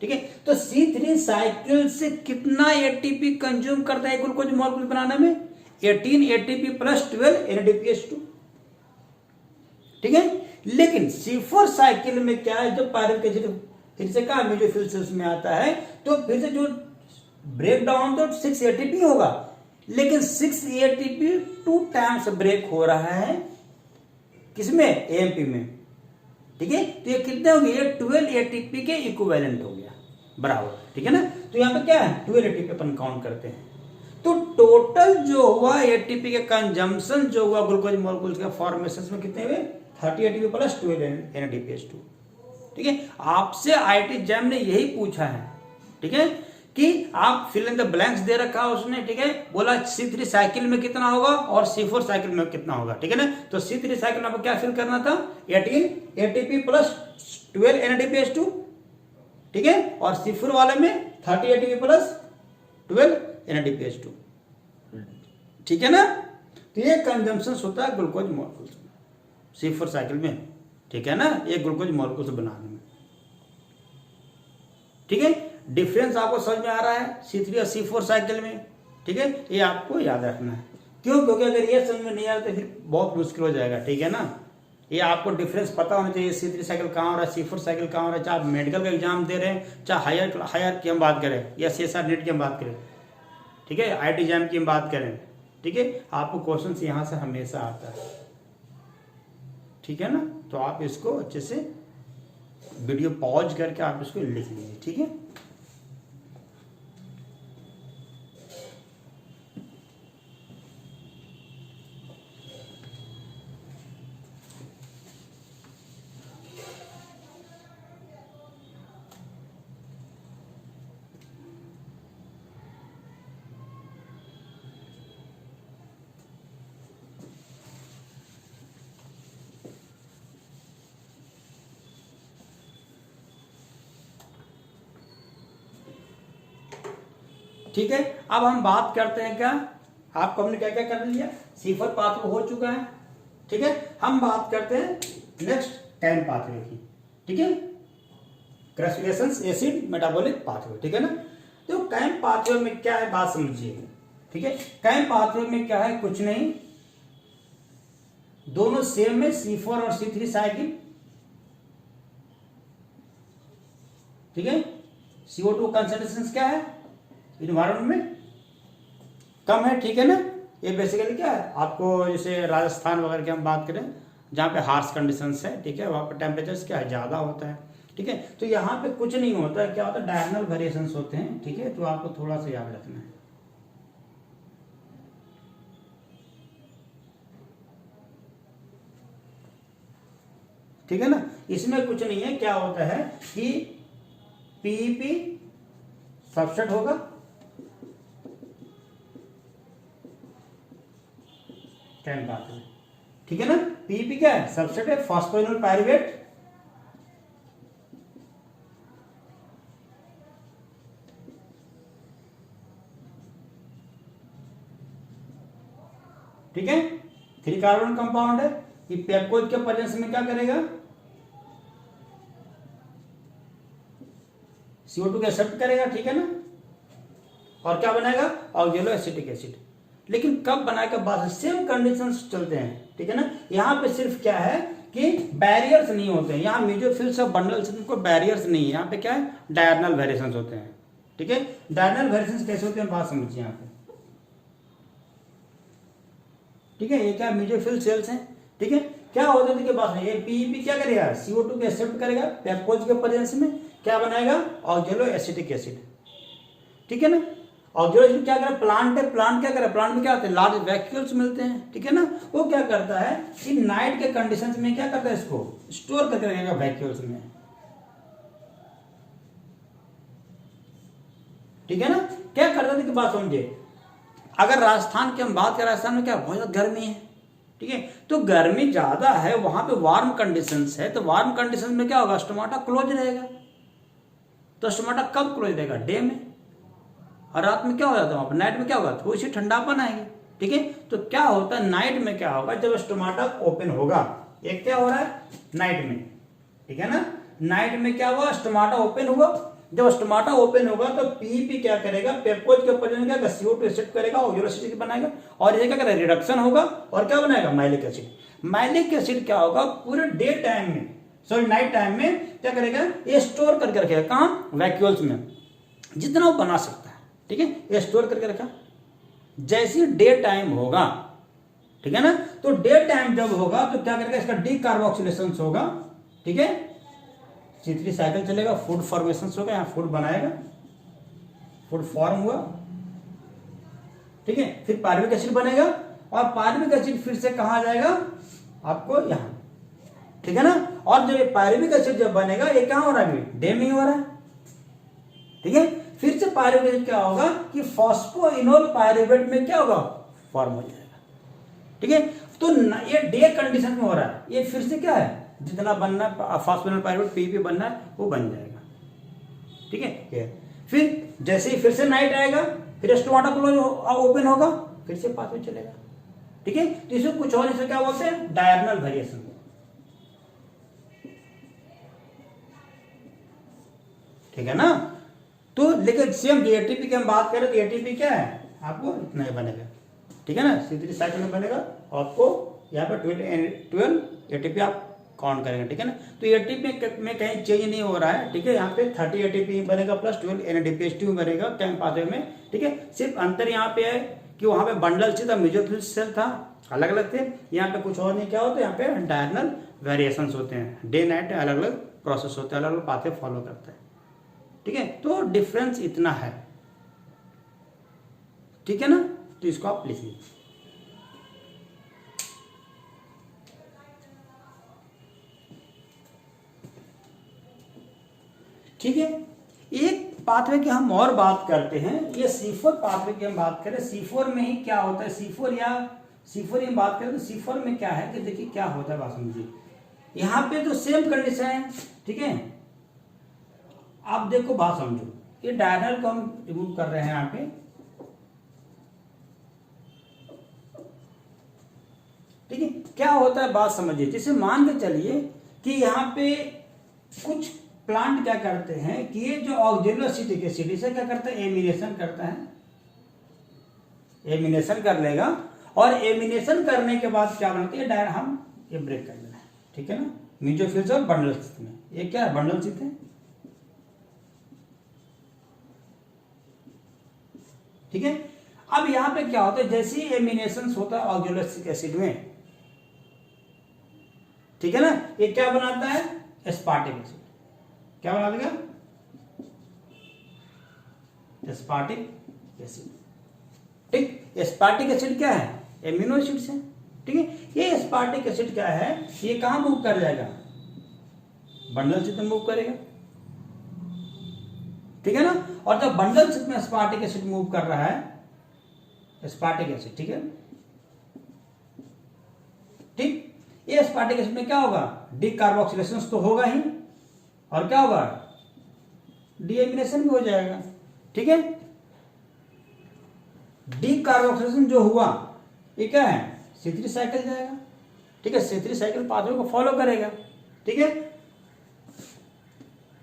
ठीक है, तो C3 साइकिल से कितना ATP कंज्यूम करता है ग्लूकोज मॉलिक्यूल बनाने में, 18 ATP प्लस 12 NADPH2। ठीक है, लेकिन C4 साइकिल में क्या है, जब पायरुवेट एसिड फिर से कहा मेसोफिल सेल्स में आता है, तो फिर से जो ब्रेक डाउन तो 6 ATP होगा, लेकिन 6 ATP 2 टाइम्स ब्रेक हो रहा है किसमें, AMP में। ठीक है, तो ये कितने हो गए, ये 12 ATP के इक्विवेलेंट हो गया बराबर। ठीक है ना, तो यहां पे क्या है, 12 ATP अपन काउंट करते हैं, तो टोटल जो हुआ ATP के कंजम्पशन जो हुआ ग्लूकोज मॉलिक्यूल्स के फॉर्मेशन में कितने हुए, 30 ATP प्लस 12 NADPH2। ठीक है, आपसे IIT जैम ने यही पूछा है। ठीक है, कि आप फिल इन द ब्लैंक्स दे रखा है उसने। ठीक है, बोला C3 साइकिल में कितना होगा और C4 साइकिल में कितना होगा। ठीक है ना, तो C3 साइकिल में आपको क्या फिल करना था, 18 ATP प्लस 12 NADPH2। ठीक है, और C4 वाले में 30 ATP प्लस 12 NADPH2। ठीक है ना, तो ये कंजम्पशन होता है ग्लूकोज मॉलिक्यूल्स में C4 साइकिल में। ठीक है ना, ये ग्लूकोज मॉलिक्यूल्स बनाने में। ठीक है, डिफरेंस आपको समझ में आ रहा है C3 और C4 साइकिल में, ठीक है, ये आपको याद रखना है। क्यों? क्योंकि अगर ये समझ में नहीं आ रहा तो फिर बहुत मुश्किल हो जाएगा, ठीक है ना। ये आपको डिफरेंस पता होना चाहिए, C3 साइकिल कहाँ हो रहा है, C4 साइकिल कहाँ हो रहा है, चाहे आप मेडिकल का एग्जाम दे रहे हैं, चाहे हायर की हम बात करें या CSR नेट की हम बात करें, ठीक है, IIT JAM की हम बात करें, ठीक है, आपको क्वेश्चन यहाँ से हमेशा आता है, ठीक है ना। तो आप इसको अच्छे से वीडियो पॉज करके आप इसको लिख लीजिए, ठीक है। ठीक है, अब हम बात करते हैं क्या, आपको हमने क्या क्या कर लिया, C4 पाथवे हो चुका है, ठीक है। हम बात करते हैं नेक्स्ट कैम पाथवे की, ठीक है, क्रस्टुलेशंस एसिड मेटाबॉलिक पाथवे, ठीक है ना। तो कैम पाथवे में क्या है बात समझिए, ठीक है। कैम पाथवे में क्या है, कुछ नहीं, दोनों सेम में C4 और C3 साइकिल, ठीक है। CO2 कंसंट्रेशन क्या है इन्वायरमेंट में, कम है, ठीक है ना। ये बेसिकली क्या है, आपको जैसे राजस्थान वगैरह की हम बात करें जहाँ पे हार्श कंडीशंस है, ठीक है, वहाँ पर टेम्परेचर क्या है, ज़्यादा होता है, ठीक है। तो यहाँ पे कुछ नहीं होता है, क्या होता है, डायगोनल वेरिएशंस होते हैं, ठीक है। तो आपको थोड़ा सा याद रखना है, ठीक है ना। इसमें कुछ नहीं है, क्या होता है कि पीईपी सबसेट होगा, कैम पाथवे, ठीक है ना। पीईपी क्या है, सबसेट है, फॉस्फोइनोल पायरुवेट, ठीक है, 3 कार्बन कंपाउंड है। ये पेप्टोज के प्रेजेंस में क्या करेगा, CO2 को एक्सेप्ट करेगा, ठीक है ना, और क्या बनाएगा, ऑक्जेलो एसिटिक एसिड। लेकिन कब बनाएगा, बाद सेम कंडीशंस चलते हैं, ठीक है ना। यहाँ पे सिर्फ क्या है कि बैरियर्स नहीं होते हैं, यहाँ मेसोफिल्स और बंडल्स को बैरियर्स नहीं है, यहाँ पे क्या है, डायगोनल वेरिएशंस होते हैं, ठीक है। डायगोनल वेरिएशंस कैसे होते हैं बात समझिए यहाँ पे, ठीक है। ये क्या मेसोफिल सेल्स हैं, ठीक है। क्या होता है देखिए बात है, ये पीईपी क्या करेगा, CO2 को एक्सेप्ट करेगा पेप्टोज के प्रेजेंस में, क्या बनाएगा, ऑक्जेलो एसिटिक एसिड, ठीक है ना। ऑक्जेलो क्या करेगा, प्लांट है, प्लांट क्या करेगा, प्लांट में क्या होता है, लार्ज वैक्यूल्स मिलते हैं, ठीक है ना। वो क्या करता है कि नाइट के कंडीशंस में क्या करता है, इसको स्टोर करके रखेगा वैक्यूल्स में, ठीक है ना। क्या करता है कि बात समझिए, अगर राजस्थान की हम बात करें, राजस्थान में क्या बहुत ज्यादा गर्मी है, ठीक है। तो गर्मी ज्यादा है, वहां पे वार्म कंडीशंस है, तो वार्म कंडीशंस में क्या होगा, स्टोमाटा क्लोज रहेगा। तो स्टोमाटा कब क्लोज रहेगा, डे में, और रात में क्या हो जाता है, वहां पर नाइट में क्या होगा, थोड़ी सी ठंडापन आएगी, ठीक है। तो क्या होता है, नाइट में क्या होगा, जब स्टोमाटा ओपन होगा, एक क्या हो रहा है नाइट में, ठीक है ना। नाइट में क्या हुआ, स्टोमाटा ओपन हुआ, जब स्टोमाटा ओपन होगा तो पीईपी क्या करेगा, पेप्टोज के ऊपर क्या CO2 एक्सेप्ट करेगा, ऑक्जेलो एसिड बनाएगा, और ये क्या करेगा, रिडक्शन होगा, और क्या बनाएगा, माइलिक एसिड। माइलिक एसिड क्या होगा, पूरे डे टाइम में, सॉरी नाइट टाइम में क्या करेगा, ये स्टोर करके रखेगा, कहाँ, वैक्यूल्स में, जितना वो बना सकता है, ठीक है, ये स्टोर करके रखा। जैसे डे टाइम होगा, ठीक है ना, तो डे टाइम जब होगा तो क्या करेगा, इसका डीकार्बोक्सिलेशन होगा, ठीक है, C3 साइकिल चलेगा, फूड फॉर्मेशन होगा, यहाँ फूड बनाएगा, फूड फॉर्म हुआ, ठीक है। फिर पायरुविक एसिड बनेगा, और पायरुविक एसिड फिर से कहाँ जाएगा, आपको यहाँ, ठीक है ना। और जब ये पायरुविक एसिड जब बनेगा, ये कहाँ हो रहा है, डे में ही हो रहा है, ठीक है। फिर से पायरुवेट एसिड क्या होगा कि फॉस्फोइनोल पायरुवेट में क्या होगा, फॉर्म हो जाएगा, ठीक है। तो ये डे कंडीशन में हो रहा है, ये फिर से क्या है, जितना बनना है फॉस्फोइनोल पायरुवेट पीईपी बनना है वो बन जाएगा, ठीक है। फिर जैसे ही फिर से नाइट आएगा, फिर स्टोमाटा क्लोज ओपन होगा, फिर से पाथवे चलेगा, ठीक है। तो इसमें कुछ और, इसे क्या बोलते हैं, डायगोनल वेरिएशन, ठीक है ना। तो लेकिन सेम जो एटीपी की हम बात करें तो एटीपी क्या है, आपको इतना ही बनेगा, ठीक है ना, C3 साइकिल में बनेगा। आपको यहाँ पे 12 एटीपी आप काउंट करेंगे, ठीक है ना। तो एटीपी में कहीं चेंज नहीं हो रहा है, ठीक है। यहाँ पे 30 एटीपी बनेगा प्लस 12 NADPH2 बनेगा कैम पाथवे में, ठीक है। सिर्फ अंतर यहाँ पे है कि वहाँ पे बंडल से था, मेसोफिल सेल था, अलग अलग थे। यहाँ पे कुछ और नहीं, क्या होता है यहाँ पे डायगोनल वेरिएशंस होते हैं, डे नाइट अलग अलग प्रोसेस होते हैं, अलग अलग पाथवे फॉलो करते हैं, ठीक है। तो डिफरेंस इतना है, ठीक है ना। तो इसको आप लिखिए, ठीक है। एक पाथवे की हम और बात करते हैं, ये C4 पाथवे की हम बात करें। C4 में ही क्या होता है, C4 में बात करें तो C4 में क्या है कि देखिए क्या होता है, बात समझिए। यहाँ पे तो सेम कंडीशन है, ठीक है। आप देखो बात समझो, ये डायगोनल को हम रिमूव कर रहे हैं यहाँ पे, ठीक है। क्या होता है बात समझिए, जैसे मान के चलिए कि यहाँ पे कुछ प्लांट क्या करते हैं कि ये जो ऑक्जेलोसिटिक एसिड इसे क्या करता है, एमिनेशन करता है, एमिनेशन कर लेगा। और एमिनेशन करने के बाद क्या बनाते हैं, डायरेक्ट हम ये ब्रेक कर लेना है, ठीक है ना। मेसोफिल्स और बंडल में ये क्या है, बंडल स्थित है, ठीक है। अब यहाँ पे क्या होता है, जैसे ही एमिनेशन होता है ऑक्जेलोसिटिक एसिड में, ठीक है ना, ये क्या बनाता है, एस्पार्टिक एसिड। क्या बना देगा, एस्पार्टिक एसिड, ठीक। एस्पार्टिक एसिड क्या है, एमिनो एसिड्स है, ठीक है। ये एस्पार्टिक एसिड क्या है, ये कहां मूव कर जाएगा, बंडल चित्र में मूव करेगा, ठीक है ना। और जब बंडल चित्र में एस्पार्टिक एसिड मूव कर रहा है, एस्पार्टिक एसिड, ठीक है, ठीक। ये एस्पार्टिक एसिड में क्या होगा, डीकार्बोक्सिलेशन तो होगा ही, और क्या होगा, डीएमिनेशन भी हो जाएगा, ठीक है। डीकार्बोक्सिलेशन जो हुआ ये क्या है, C3 साइकिल जाएगा, ठीक है। C3 साइकिल पाथवे को फॉलो करेगा, ठीक है।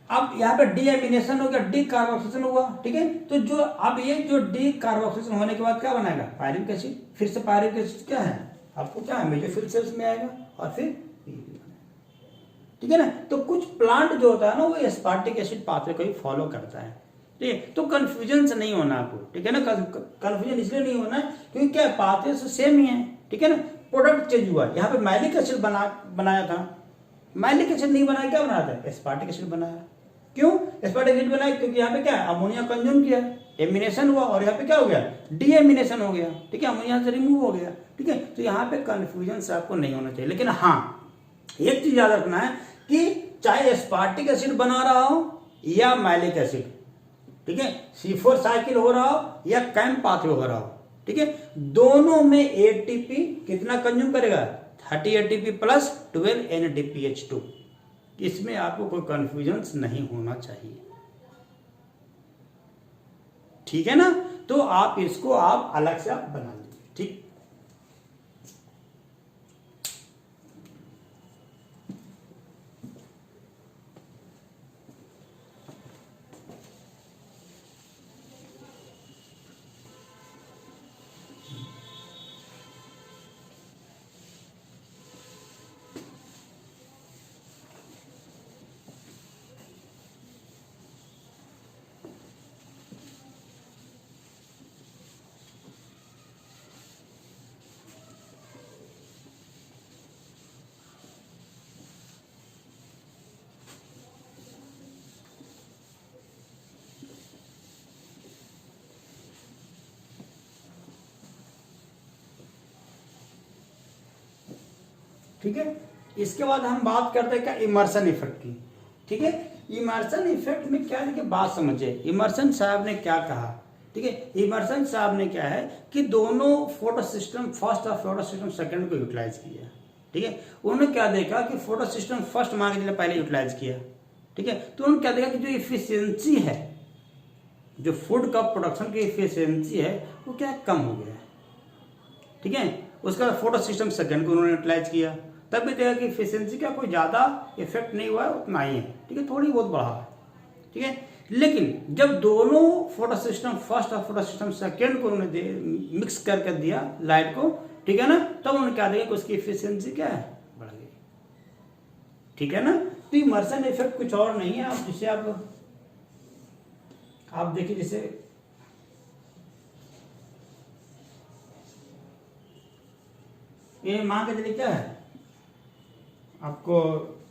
अब यहाँ पे डीएमिनेशन हो गया, डीकार्बोक्सिलेशन हुआ, ठीक है। तो जो अब ये जो डीकार्बोक्सिलेशन होने के बाद क्या बनाएगा, पायरुविक एसिड। फिर से पायरुविक एसिड क्या है, आपको क्या है, मेसोफिल सेल्स में आएगा और फिर, ठीक है ना। तो कुछ प्लांट जो होता है ना वो एस्पार्टिक एसिड पाथवे को ही फॉलो करता है, ठीक है। तो कंफ्यूजन से नहीं होना आपको, ठीक है ना। कंफ्यूजन इसलिए नहीं होना क्योंकि क्या पाथवे से सेम ही है, ठीक है ना। प्रोडक्ट चेंज हुआ, यहाँ पे मैलिक एसिड बनाया था, मैलिक एसिड नहीं बनाया, क्या बनाया था, एस्पार्टिक एसिड बनाया। क्यों एस्पार्टिक एसिड बनाया, क्योंकि यहाँ पे क्या अमोनिया कंज्यूम किया, एमिनेशन हुआ, और यहाँ पे क्या हो गया, डीएमिनेशन हो गया, ठीक है, अमोनिया से रिमूव हो गया, ठीक है। तो यहाँ पे कंफ्यूजन से आपको नहीं होना चाहिए। लेकिन हाँ एक चीज याद रखना है कि चाहे एस्पार्टिक एसिड बना रहा हो या मैलिक एसिड, ठीक है, C4 साइकिल हो रहा हो या कैम पाथवे हो रहा हो, ठीक है, दोनों में एटीपी कितना कंज्यूम करेगा, 30 एटीपी प्लस 12 NADPH2। इसमें आपको कोई कंफ्यूजन नहीं होना चाहिए, ठीक है ना। तो आप इसको आप अलग से आप बना लीजिए, ठीक। ठीक है। इसके बाद हम बात करते हैं क्या, इमर्सन इफेक्ट की, ठीक है। इमर्सन इफेक्ट में क्या देखिए बात समझिए, इमर्सन साहब ने क्या कहा, ठीक है। इमर्सन साहब ने क्या है कि दोनों फोटो सिस्टम फर्स्ट और फोटो सिस्टम सेकंड को यूटिलाइज किया, ठीक है। उन्होंने क्या देखा कि फोटो सिस्टम फर्स्ट मान के पहले यूटिलाइज किया, ठीक है। तो उन्होंने क्या देखा कि जो इफिशियंसी है, जो फूड का प्रोडक्शन की इफिशियंसी है वो क्या कम हो गया है, ठीक है। उसका फोटो सिस्टम सेकंड को उन्होंने यूटिलाइज किया, तब भी देखा कि इफिशियंसी का कोई ज़्यादा इफेक्ट नहीं हुआ है, उतना ही है, ठीक है, थोड़ी बहुत बढ़ा है, ठीक है। लेकिन जब दोनों फोटोसिस्टम फर्स्ट और फोटोसिस्टम सेकेंड को उन्होंने मिक्स करके दिया लाइट को, ठीक है ना, तब उन्होंने क्या देखा कि उसकी एफिशिएंसी क्या है, बढ़ गई। ठीक है ना। तो इमर्सन इफेक्ट कुछ और नहीं है, आप जिसे आप देखिए, जैसे ये मान के चलिए क्या है आपको,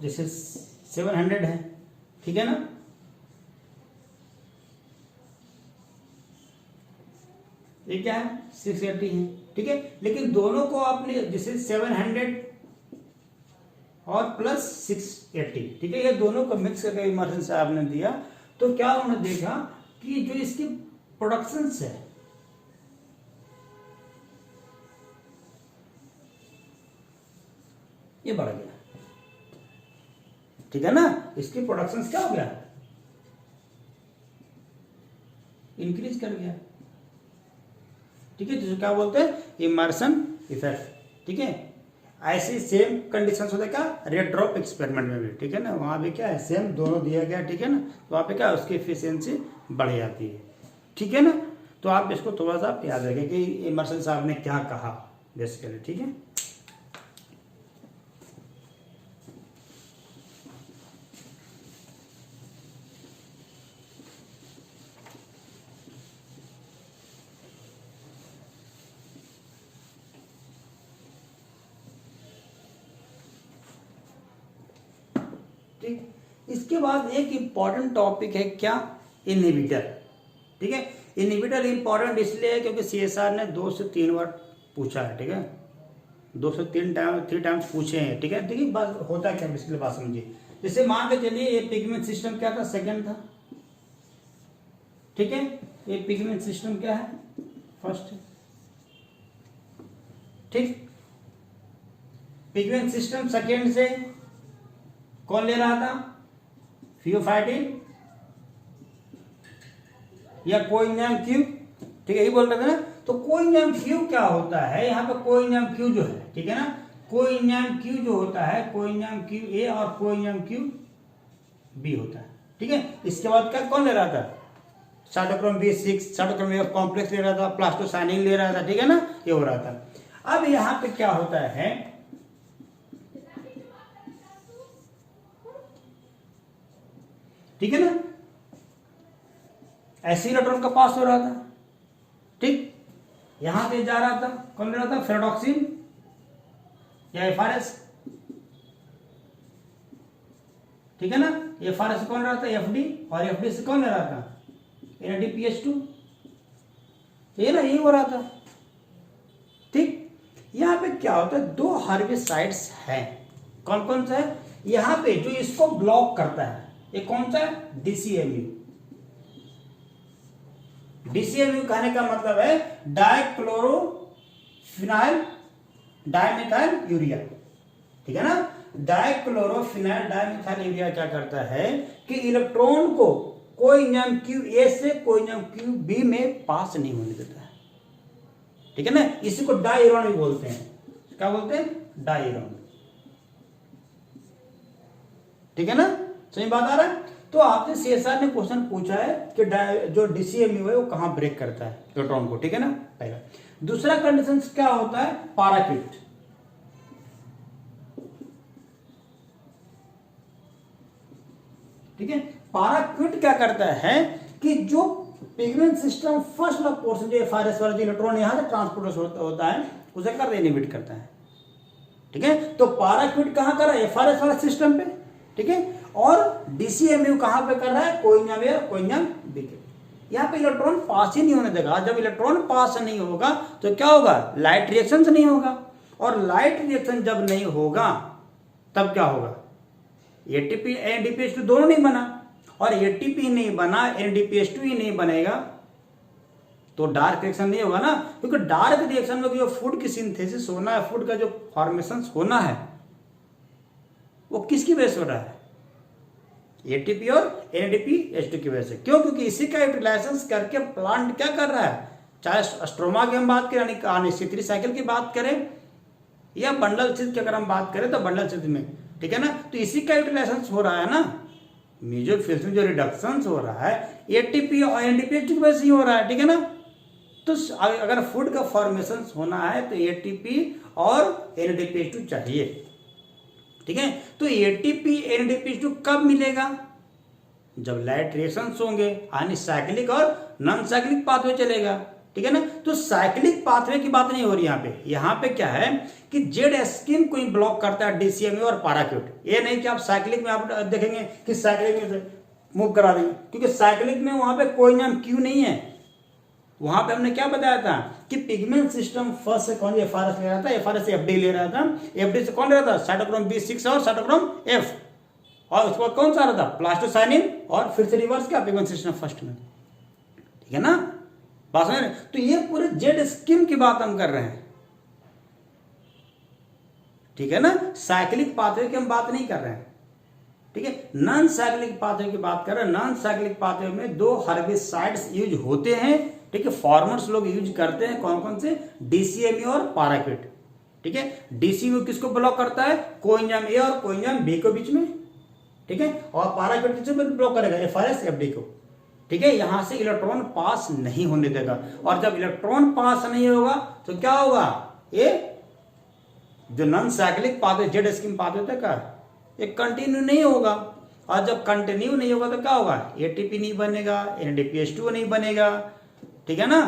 जैसे 700 है, ठीक है ना, ये क्या है 680 है, ठीक है। लेकिन दोनों को आपने जैसे 700 और प्लस 680, ठीक है, ये दोनों को मिक्स करके इमर्सन से आपने दिया, तो क्या उन्होंने देखा कि जो इसकी प्रोडक्शन है ये बढ़ गया, ठीक है ना, इसकी प्रोडक्शन क्या हो गया, इंक्रीज कर गया, ठीक है। जिसे क्या बोलते हैं इमर्सन इफेक्ट, ठीक है। ऐसी सेम कंडीशंस होता है क्या रेड ड्रॉप एक्सपेरिमेंट में भी, ठीक है ना, वहां भी क्या है सेम दोनों दिया गया, ठीक है ना, तो वहां पे क्या उसकी एफिशिएंसी बढ़ जाती है, ठीक है ना। तो आप इसको थोड़ा सा याद रखें कि इमर्सन साहब ने क्या कहा बेसिकली, ठीक है। ठीक, इसके बाद एक इंपॉर्टेंट टॉपिक है क्या, इनहिबिटर, ठीक है। इनहिबिटर इंपॉर्टेंट इसलिए है क्योंकि सीएसआर ने 2 से 3 बार पूछा है, ठीक है, 2 से 3 टाइम्स पूछे हैं, ठीक है। देखिए बात होता क्या बेसिकली, बात समझिए। जैसे मान के चलिए ये पिगमेंट सिस्टम क्या था, सेकंड था, ठीक है, ये पिगमेंट सिस्टम क्या है, फर्स्ट है, ठीक। पिगमेंट सिस्टम सेकेंड से कौन ले रहा था, फियोफाइटिन या कोइनियम क्यू, ठीक है, यही बोल रहे थे ना। तो कोइनियम क्यू क्या होता है, यहाँ पे कोइनियम क्यू जो है, ठीक है ना, कोइनियम क्यू जो होता है, कोइनियम क्यू ए और कोइनियम क्यू बी होता है, ठीक है। इसके बाद क्या कौन ले रहा था, cytochrome B6, cytochrome F complex ले रहा था, प्लास्टोसाइनिन ले रहा था, ठीक है ना, ये हो रहा था। अब यहाँ पे क्या होता है, ठीक है ना, ऐसे इलेक्ट्रॉन का पास हो रहा था, ठीक, यहां से जा रहा था, कौन ले रहा था, फेरोडॉक्सिन या एफआरएस, ठीक है ना। एफआरएस कौन ले रहा था, एफडी, और एफडी से कौन ले रहा था, NADPH2, ये ना, यही हो रहा था, ठीक। यहां पे क्या होता है, 2 हर्बिसाइड्स हैं, कौन कौन सा है, यहां पे जो इसको ब्लॉक करता है ये कौन सा है, DCMU। DCMU कहने का मतलब है डाइक्लोरोफिनाइल डाइमिथाइल यूरिया, ठीक है ना। डाइक्लोरोफिनाइल डाइमिथाइल यूरिया क्या करता है कि इलेक्ट्रॉन को कोइनियम क्यू ए से कोइनियम क्यू बी में पास नहीं होने देता है, ठीक है ना। इसी को डायरॉन भी बोलते हैं, क्या बोलते हैं, डायरॉन, ठीक है ना, सही बात आ रहा है। तो आपसे सीएसआर ने क्वेश्चन पूछा है कि जो DCMU है वो कहां ब्रेक करता है इलेक्ट्रॉन को, ठीक है ना, पहला। दूसरा कंडीशन क्या होता है, पैराक्विट, ठीक है। पैराक्विट क्या करता है कि जो पिगमेंट सिस्टम फर्स्ट वाला पोर्शन जो एफआरएस वाला जो इलेक्ट्रॉन यहां से ट्रांसपोर्ट होता है उसे कर इनहिबिट करता है, ठीक है। तो पैराक्विट कहां कर रहा है, एफआरएस वाला सिस्टम पे, ठीक है, और DCMU कहां पे कर रहा है, कोइनियम ए और कोइनियम बी के, यहां पे इलेक्ट्रॉन पास ही नहीं होने देगा। जब इलेक्ट्रॉन पास नहीं होगा तो क्या होगा, लाइट रिएक्शन नहीं होगा, और लाइट रिएक्शन जब नहीं होगा तब क्या होगा, ATP NADPH2 दोनों नहीं बना, और ATP नहीं बना, NADPH2 ही नहीं बनेगा तो डार्क रिएक्शन नहीं होगा ना, क्योंकि डार्क रिएक्शन में जो फूड की सिंथेसिस होना है, फूड का जो फॉर्मेशन होना है वो किसकी वजह से हो रहा है, ATP और NADPH2 की वजह से। क्यों, क्योंकि इसी का यूटिलाइजेशन करके प्लांट क्या कर रहा है, चाहे स्ट्रोमा की हम बात करें, यानी C3 साइकिल की बात करें, या बंडल स्थिति की अगर हम बात करें तो बंडल स्थिति में, ठीक है ना, तो इसी का यूटिलाइजेशन हो रहा है ना, मेसोफिल्स में जो रिडक्शन हो रहा है एटीपी और एनएडीपीएच की वजह से ही हो रहा है, ठीक है ना। तो अगर फूड का फॉर्मेशन होना है तो एटीपी और एनएडीपीएच चाहिए, ठीक है। तो एटीपी एनएडीपीएच कब मिलेगा, जब लाइट रिएक्शंस होंगे, यानी साइक्लिक और नॉन साइक्लिक पाथवे चलेगा, ठीक है ना। तो साइक्लिक पाथवे की बात नहीं हो रही यहाँ पे क्या है कि जेड स्कीम को ब्लॉक करता है डीसीएमए और पैराक्यूट। ये नहीं कि आप साइक्लिक में आप देखेंगे कि साइक्लिक में मूव करा देंगे, क्योंकि साइक्लिक में वहां पे कोई नाम क्यू नहीं है। वहां पे हमने क्या बताया था कि पिगमेंट सिस्टम फर्स्ट से कौन एफआरएस ले रहा था, एफआरएस से एफडी ले रहा था, एफडी से कौन ले रहा था साइटोक्रोम B6 और साइटोक्रोम F, और उसके बाद कौन सा आ रहा था प्लास्टोसाइनिन, और फिर से रिवर्स क्या पिगमेंट सिस्टम फर्स्ट में, ठीक है ना। बात समझ। तो ये पूरे जेड स्कीम की बात हम कर रहे हैं, ठीक है ना। साइक्लिक पाथवे की हम बात नहीं कर रहे हैं, ठीक है। नॉन साइक्लिक पाथवे की बात कर रहे हैं। नॉन साइक्लिक पाथवे में 2 हर्बिसाइड्स यूज होते हैं, ठीक है। फार्मर्स लोग यूज करते हैं कौन कौन से, डीसीएमए और पैराक्यूट, ठीक है। डीसीएमए किसको ब्लॉक करता है, कोएंजाइम ए और कोएंजाइम बी के बीच में, ठीक है। और पैराक्यूट किसको ब्लॉक करेगा, एफआरएस एफडी को, ठीक है। यहां से इलेक्ट्रॉन पास नहीं होने देगा, और जब इलेक्ट्रॉन पास नहीं होगा तो क्या होगा, ये जो non cyclic pathway Z scheme pathway तक का ये कंटिन्यू नहीं होगा, और जब कंटिन्यू नहीं होगा तो क्या होगा, एटीपी नहीं बनेगा, एनएडीपीएच2 नहीं बनेगा, ठीक है ना।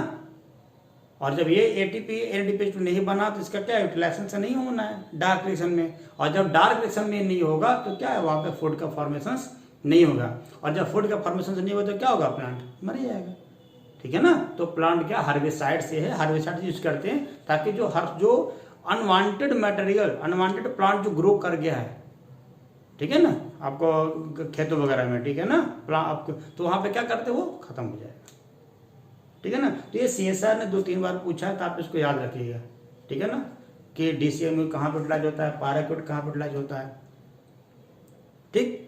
और जब ये एटीपी एनएडीपीएच2 नहीं बना तो इसका क्या यूटिलाइजेशन से नहीं होना है डार्क रिएक्शन में, और जब डार्क रिएक्शन में नहीं होगा तो क्या है वहां पे फूड का फॉर्मेशन नहीं होगा, और जब फूड का फॉर्मेशन नहीं होगा तो क्या होगा, प्लांट मर जाएगा, ठीक है ना। तो प्लांट क्या हार्बिसाइड से है, हार्बिसाइड यूज करते हैं ताकि जो अनवांटेड मटेरियल, अनवांटेड प्लांट जो ग्रो कर गया है, ठीक है ना, आपको खेतों वगैरह में, ठीक है ना, आपको तो वहां पे क्या करते वो खत्म हो जाएगा, ठीक है ना। तो ये सीएसआर ने 2-3 बार पूछा है, तो आप इसको याद रखिएगा, ठीक है ना, कि डीसीएमए कहाँ पे यूटिलाइज होता है, पैराक्यूट कहाँ पे यूटिलाइज होता है, ठीक।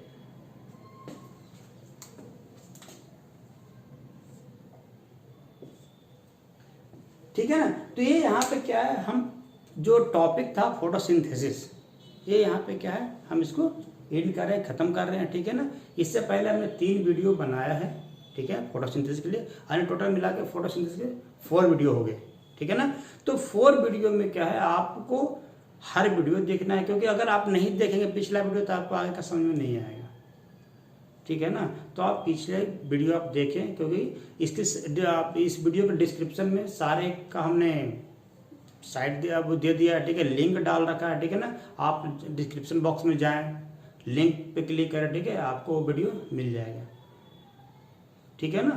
ठीक है ना। तो ये यहाँ पे क्या है, हम जो टॉपिक था फोटोसिंथेसिस, ये यहाँ पे क्या है, हम इसको एंड कर रहे हैं, खत्म कर रहे हैं, ठीक है ना। इससे पहले हमने 3 वीडियो बनाया है, ठीक है, फोटोसिंथेसिस के लिए, यानी टोटल मिला के फोटोसिंथेसिस के 4 वीडियो हो गए, ठीक है ना। तो 4 वीडियो में क्या है, आपको हर वीडियो देखना है, क्योंकि अगर आप नहीं देखेंगे पिछला वीडियो तो आपको आगे का समझ में नहीं आएगा, ठीक है ना। तो आप पिछले वीडियो आप देखें, क्योंकि इस वीडियो के डिस्क्रिप्शन में सारे का हमने साइट दे दिया है, ठीक है, लिंक डाल रखा है, ठीक है ना। आप डिस्क्रिप्शन बॉक्स में जाएं, लिंक पे क्लिक करें, ठीक है, आपको वीडियो मिल जाएगा, ठीक है ना।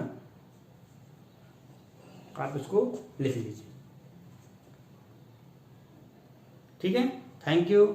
आप इसको लिख लीजिए, ठीक है। Thank you.